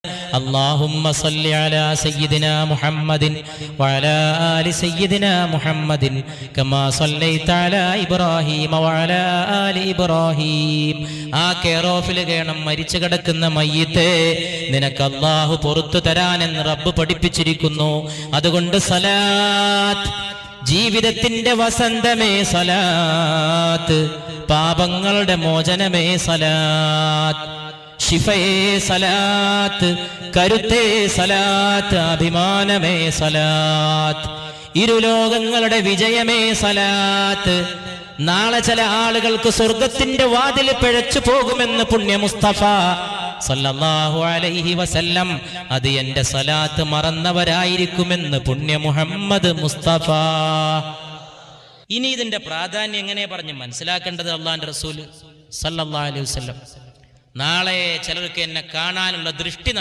اللهم صل على سيدنا محمد وعلى آل سيدنا محمد كما صليت على إبراهيم وعلى آل إبراهيم ആ കെയറോഫിൽ കേണം മരിച്ചു കിടക്കുന്ന മയ്യിത്തെ നിനക്ക് അല്ലാഹു പുറത്തു തരാനെന്ന് റബ്ബ് പഠിപ്പിച്ചിരിക്കുന്നു. അതുകൊണ്ട് സലാത്ത്, ജീവിതത്തിന്റെ വസന്തമേ സലാത്ത്, പാപങ്ങളുടെ മോചനമേ സലാത്ത്, ശിഫയേ സലാത്ത്, കരുത്തേ സലാത്ത്, അഭിമാനമേ സലാത്ത്, ഇരുലോകങ്ങളുടെ വിജയമേ സലാത്ത്. നാളെ ചില ആളുകൾക്ക് സ്വർഗത്തിന്റെ വാതിൽ പിഴച്ചു പോകുമെന്ന് പുണ്യ മുസ്തഫ സല്ലല്ലാഹു അലൈഹി വസല്ലം. അത് എന്റെ സലാത്ത് മറന്നവരായിരിക്കുമെന്ന് പുണ്യ മുഹമ്മദ് മുസ്തഫ. ഇനി ഇതിന്റെ പ്രാധാന്യം എങ്ങനെ പറഞ്ഞ് മനസ്സിലാക്കേണ്ടത്? അള്ളാന്റെ റസൂല് സല്ലല്ലാഹു അലൈഹി വസല്ലം, നാളെ ചിലർക്ക് എന്നെ കാണാനുള്ള ദൃഷ്ടി